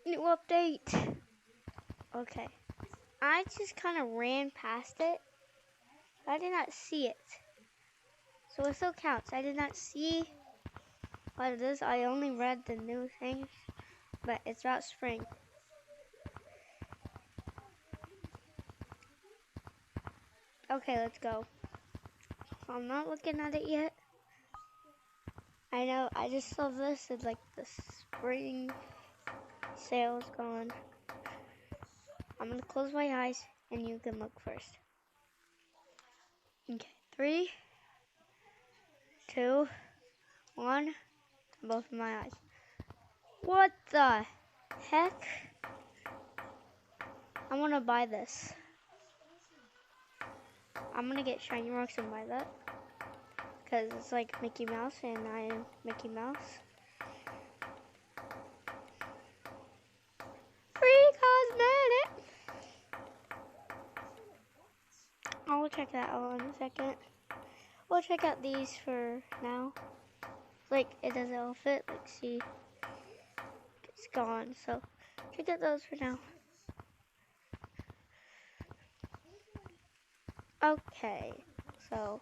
New update. Okay. I just kind of ran past it. I did not see it. So it still counts. I did not see what it is. I only read the new thing. But it's about spring. Okay, let's go. I'm not looking at it yet. I know, I just saw this. It's like the spring sale's gone. I'm gonna close my eyes and you can look first. Okay, 3, 2, 1. Both of my eyes. What the heck? I wanna buy this. I'm gonna get shiny rocks and buy that. Because it's like Mickey Mouse and I am Mickey Mouse. Free cosmetic! I'll check that out in a second. We'll check out these for now. Like, it doesn't all fit. Like, see, it's gone. So, check out those for now. Okay, so,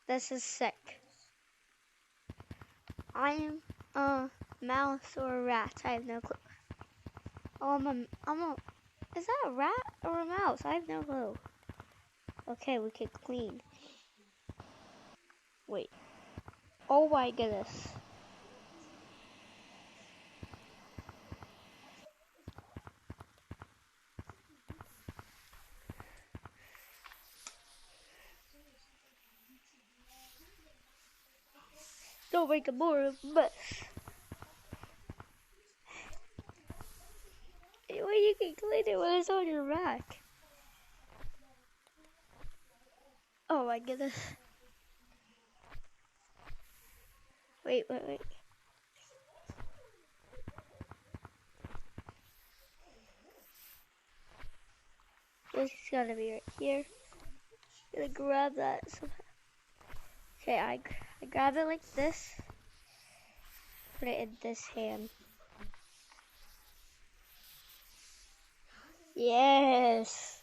this is sick. I am a mouse or a rat. I have no clue. Oh, is that a rat or a mouse? I have no clue. Okay, we can clean. Wait. Oh my goodness. Don't make a more of a mess. Well, you can clean it when it's on your rack. Oh my goodness. Wait. This is gotta be right here. I'm gonna grab that somehow. Okay, I grab it like this. Put it in this hand. Yes.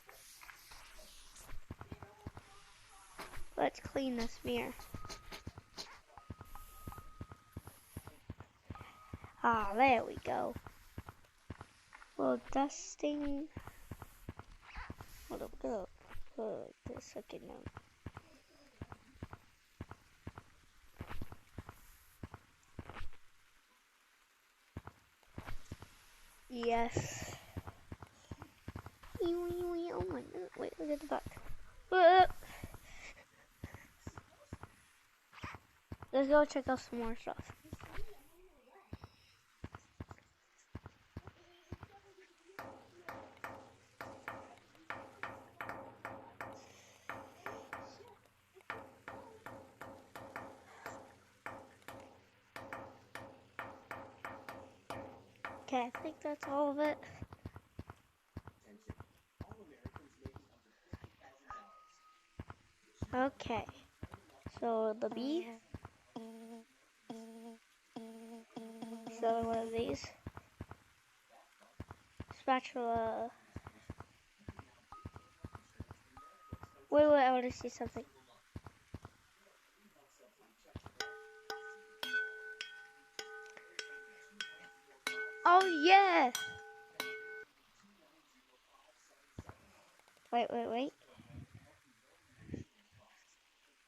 Let's clean this mirror. Ah, there we go. Well, dusting. Hold up, go. Put this second note. Yes. Oh my god. Wait, look at the back. Let's go check out some more stuff. Okay, I think that's all of it. Okay, so the bee. So one of these. Spatula. Wait, I want to see something. Oh yeah! Wait.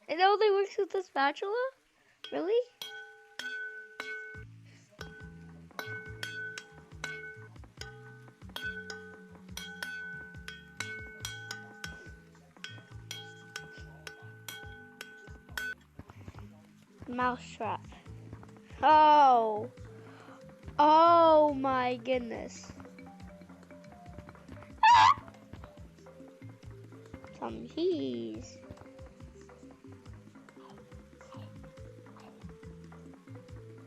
It only works with the spatula? Really? Mousetrap. Oh. Oh my goodness. Some cheese.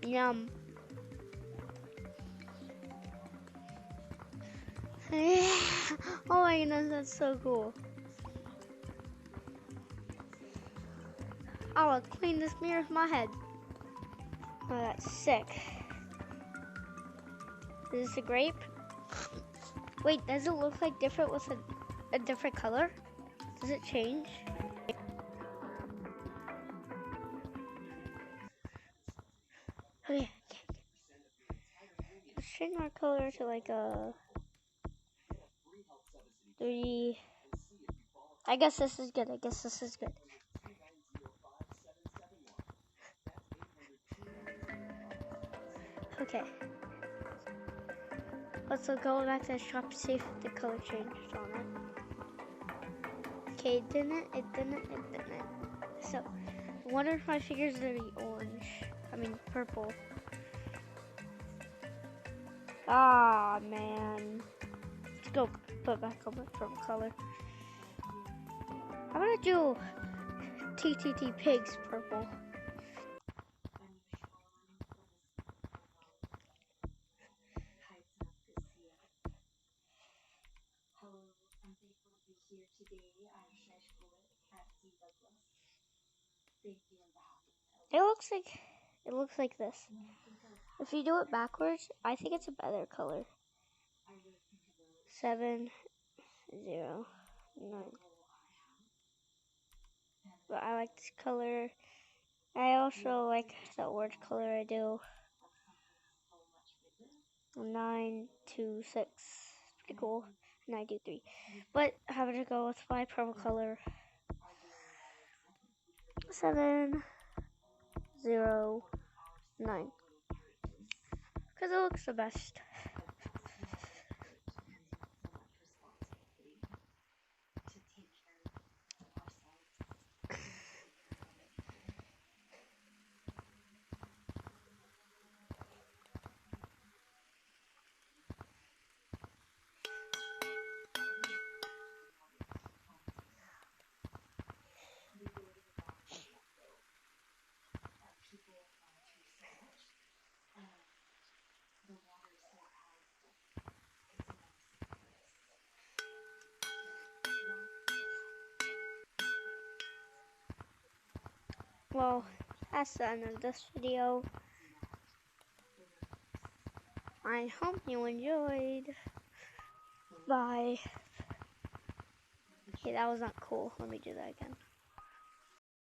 Yum. Oh my goodness, that's so cool. I'll clean this mirror with my head. Oh, that's sick. Is this a grape? Wait, does it look like different with a different color? Does it change? Okay. Let's change our color to like a 3. I guess this is good. Okay. Let's go back to the shop to see if the color changed on it. Okay, it didn't. So, one of my figures is gonna be orange. I mean, purple. Ah, man. Let's go put back on my purple color. I'm gonna do TTT Pigs purple. It looks like this. If you do it backwards, I think it's a better color. 7, 0, 9. But I like this color. I also like the orange color I do. 9, 2, 6. It's pretty cool. 9, 2, 3. But I'm gonna go with my purple color. 7, 0, 9. Because it looks the best. Well, that's the end of this video. I hope you enjoyed. Bye. Okay, that was not cool. Let me do that again.